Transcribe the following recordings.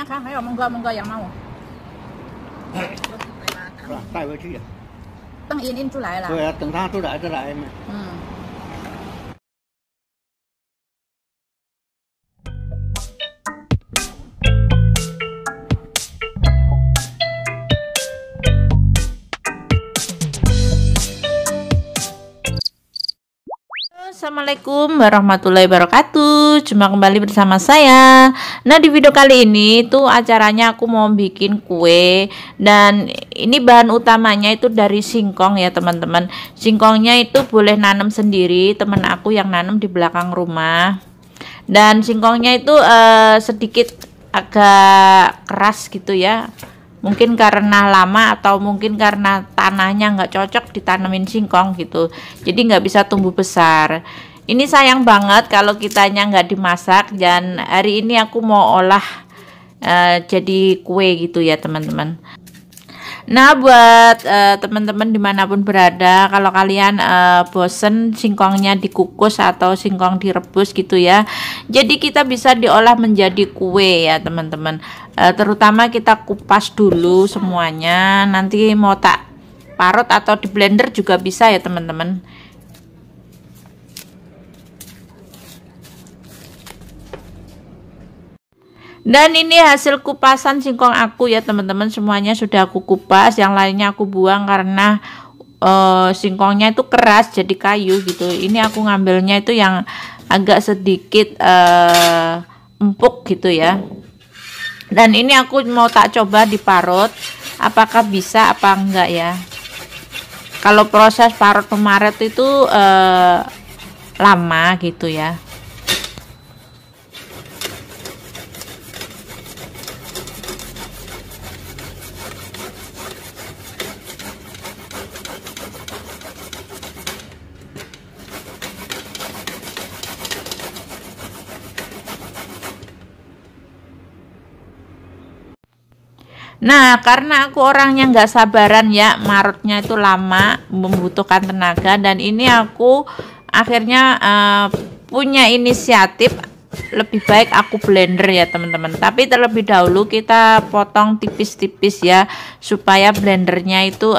看还有蒙哥羊毛，带回去呀。等印出来了。对啊，等它出来再来嘛。嗯。Assalamualaikum warahmatullahi wabarakatuh. Jumpa kembali bersama saya. Nah, di video kali ini tuh acaranya aku mau bikin kue, dan ini bahan utamanya itu dari singkong ya teman-teman. Singkongnya itu boleh nanam sendiri, temen aku yang nanam di belakang rumah. Dan singkongnya itu sedikit agak keras gitu ya. Mungkin karena lama atau mungkin karena tanahnya nggak cocok ditanemin singkong gitu, jadi nggak bisa tumbuh besar. Ini sayang banget kalau kitanya nggak dimasak, dan hari ini aku mau olah jadi kue gitu ya teman-teman. Nah, buat teman-teman dimanapun berada, kalau kalian bosen singkongnya dikukus atau singkong direbus gitu ya, jadi kita bisa diolah menjadi kue ya teman-teman. Terutama kita kupas dulu semuanya, nanti mau tak parut atau di blender juga bisa ya teman-teman. Dan ini hasil kupasan singkong aku ya teman-teman, semuanya sudah aku kupas, yang lainnya aku buang karena singkongnya itu keras jadi kayu gitu. Ini aku ngambilnya itu yang agak sedikit empuk gitu ya. Dan ini aku mau tak coba diparut, apakah bisa apa enggak ya. Kalau proses parut pemaret itu lama gitu ya. Nah, karena aku orangnya nggak sabaran ya, marutnya itu lama, membutuhkan tenaga, dan ini aku akhirnya punya inisiatif lebih baik aku blender ya teman-teman. Tapi terlebih dahulu kita potong tipis-tipis ya, supaya blendernya itu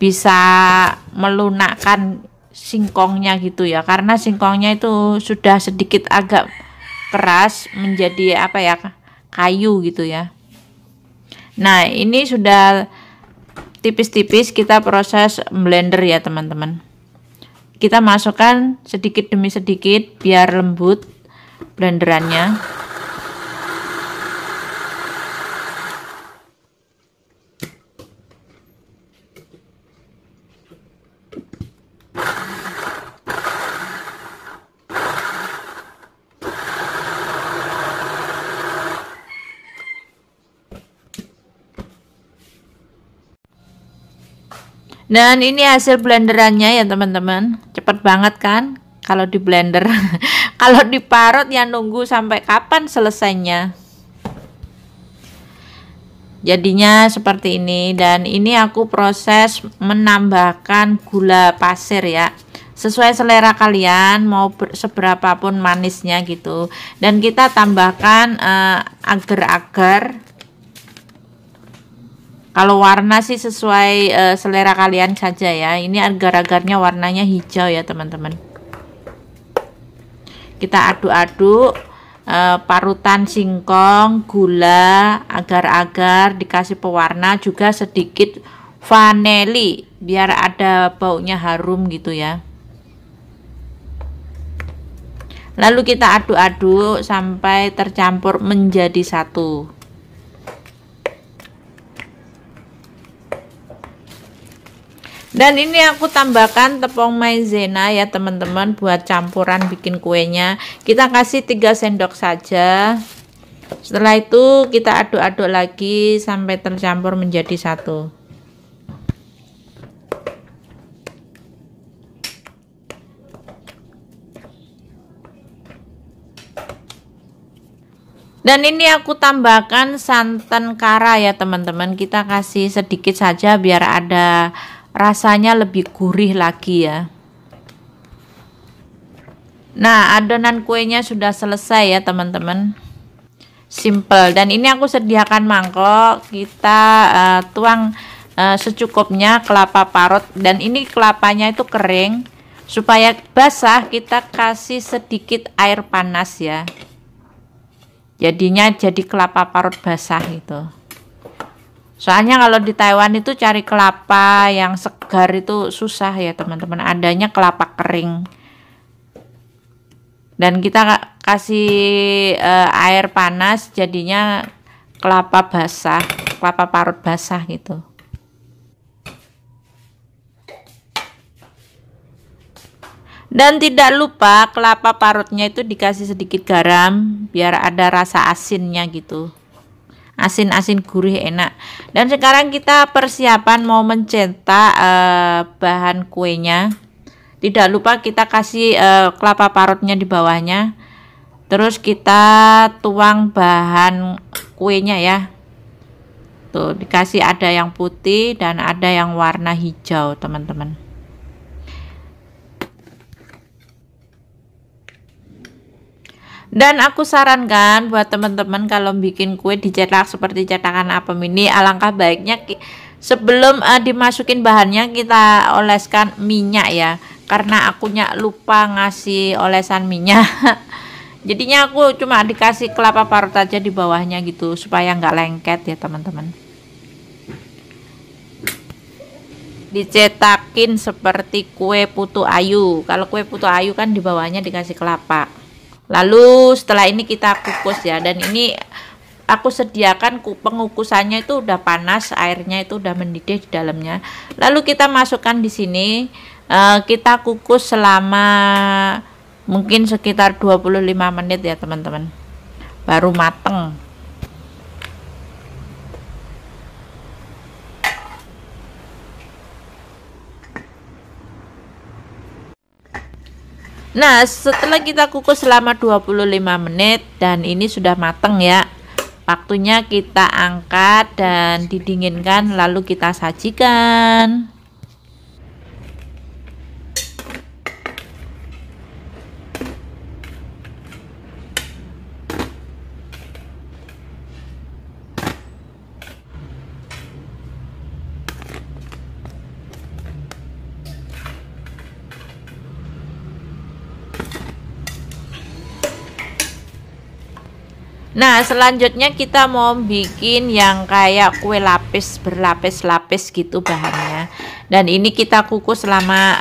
bisa melunakkan singkongnya gitu ya, karena singkongnya itu sudah sedikit agak keras menjadi apa ya, kayu gitu ya. Nah, ini sudah tipis-tipis, kita proses blender ya teman-teman. Kita masukkan sedikit demi sedikit biar lembut blenderannya. Dan ini hasil blenderannya ya teman-teman, cepet banget kan kalau di blender. Kalau diparut ya nunggu sampai kapan selesainya. Jadinya seperti ini, dan ini aku proses menambahkan gula pasir ya, sesuai selera kalian mau seberapapun manisnya gitu. Dan kita tambahkan agar-agar. Kalau warna sih sesuai selera kalian saja ya. Ini agar-agarnya warnanya hijau ya teman-teman. Kita aduk-aduk parutan singkong, gula, agar-agar, dikasih pewarna, juga sedikit vanili biar ada baunya harum gitu ya. Lalu kita aduk-aduk sampai tercampur menjadi satu. Dan ini aku tambahkan tepung maizena ya teman-teman, buat campuran bikin kuenya. Kita kasih 3 sendok saja. Setelah itu kita aduk-aduk lagi sampai tercampur menjadi satu. Dan ini aku tambahkan santan kara ya teman-teman. Kita kasih sedikit saja biar ada rasanya lebih gurih lagi ya. Nah, adonan kuenya sudah selesai ya teman-teman. simple. Dan ini aku sediakan mangkok, kita tuang secukupnya kelapa parut, dan ini kelapanya itu kering. Supaya basah kita kasih sedikit air panas ya, jadinya jadi kelapa parut basah itu. Soalnya kalau di Taiwan itu cari kelapa yang segar itu susah ya teman-teman, adanya kelapa kering. Dan kita kasih air panas, jadinya kelapa basah, kelapa parut basah gitu. Dan tidak lupa kelapa parutnya itu dikasih sedikit garam biar ada rasa asinnya gitu. Asin-asin gurih enak. Dan sekarang kita persiapan mau mencetak bahan kuenya. Tidak lupa kita kasih kelapa parutnya di bawahnya. Terus kita tuang bahan kuenya ya. Tuh dikasih, ada yang putih dan ada yang warna hijau teman-teman. Dan aku sarankan buat teman-teman kalau bikin kue dicetak seperti cetakan Apem ini, alangkah baiknya sebelum dimasukin bahannya kita oleskan minyak ya, karena akunya lupa ngasih olesan minyak. Jadinya aku cuma dikasih kelapa parut aja di bawahnya gitu supaya nggak lengket ya teman-teman. Dicetakin seperti kue putu ayu. Kalau kue putu ayu kan di bawahnya dikasih kelapa. Lalu setelah ini kita kukus ya, dan ini aku sediakan pengukusannya itu udah panas, airnya itu udah mendidih di dalamnya. Lalu kita masukkan di sini, kita kukus selama mungkin sekitar 25 menit ya teman-teman, baru mateng. Nah, setelah kita kukus selama 25 menit dan ini sudah mateng ya, waktunya kita angkat dan didinginkan, lalu kita sajikan. Nah, selanjutnya kita mau bikin yang kayak kue lapis berlapis-lapis gitu bahannya. Dan ini kita kukus selama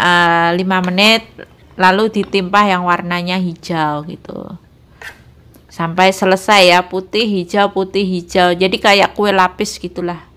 5 menit, lalu ditimpah yang warnanya hijau gitu. Sampai selesai ya, putih hijau. Jadi kayak kue lapis gitulah.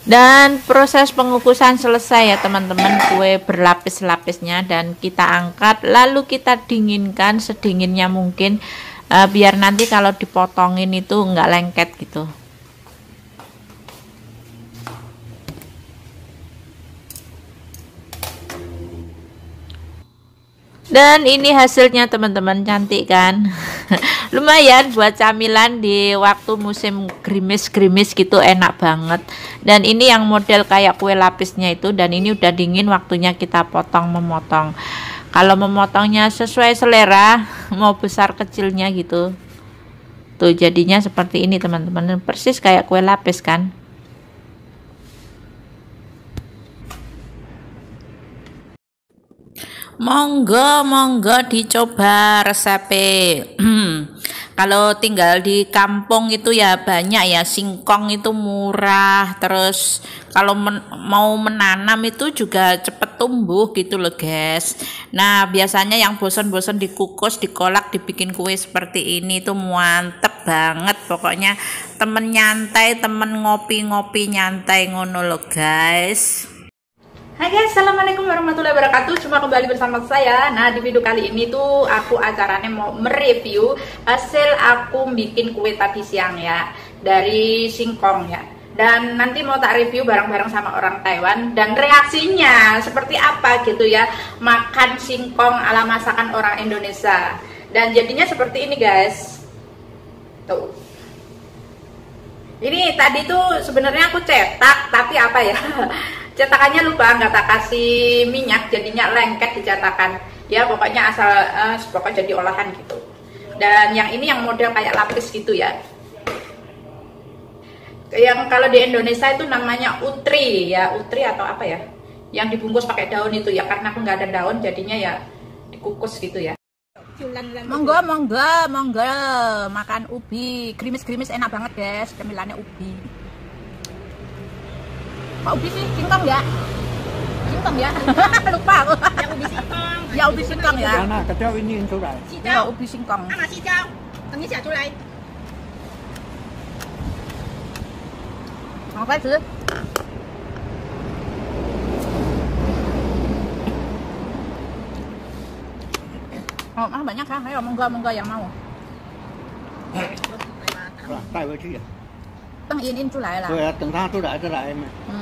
Dan proses pengukusan selesai ya teman-teman, kue berlapis-lapisnya, dan kita angkat lalu kita dinginkan sedinginnya mungkin, biar nanti kalau dipotongin itu nggak lengket gitu. Dan ini hasilnya teman-teman, cantik kan? Lumayan buat camilan di waktu musim gerimis-gerimis gitu, enak banget. Dan ini yang model kayak kue lapisnya itu, dan ini udah dingin, waktunya kita memotong. Kalau memotongnya sesuai selera, mau besar kecilnya gitu. Tuh jadinya seperti ini teman-teman, persis kayak kue lapis kan? Monggo dicoba resepnya. Kalau tinggal di kampung itu ya banyak ya, singkong itu murah, terus kalau mau menanam itu juga cepet tumbuh gitu loh guys. Nah biasanya yang bosan-bosan dikukus, dikolak, dibikin kue seperti ini tuh mantep banget. Pokoknya temen nyantai, temen ngopi-ngopi nyantai ngono loh guys. Hai guys, assalamualaikum warahmatullahi wabarakatuh. Cuma kembali bersama saya. Nah, di video kali ini tuh aku acaranya mau mereview hasil aku bikin kue tadi siang ya, dari singkong ya. Dan nanti mau tak review bareng-bareng sama orang Taiwan, dan reaksinya seperti apa gitu ya, makan singkong ala masakan orang Indonesia. Dan jadinya seperti ini guys. Tuh. Ini tadi tuh sebenarnya aku cetak, tapi apa ya? Cetakannya lupa, nggak tak kasih minyak, jadinya lengket di cetakan. Ya pokoknya asal pokoknya jadi olahan gitu. Dan yang ini yang model kayak lapis gitu ya. Yang kalau di Indonesia itu namanya utri ya, utri atau apa ya? Yang dibungkus pakai daun itu ya, karena aku nggak ada daun jadinya ya dikukus gitu ya. Monggo makan ubi krimis enak banget guys, cemilannya ubi. Pak ubi sih singkong ya lupa aku. Yang ubi singkong ya, ubi singkong ya. Nah, kecil ini sudah. Ya ubi singkong. Mau apa sih? Oh, banyak kan? Ayo monggo yang mau. Rồi, tay vào chứ. 等印出来了。对啊，等它出来再来嘛。嗯。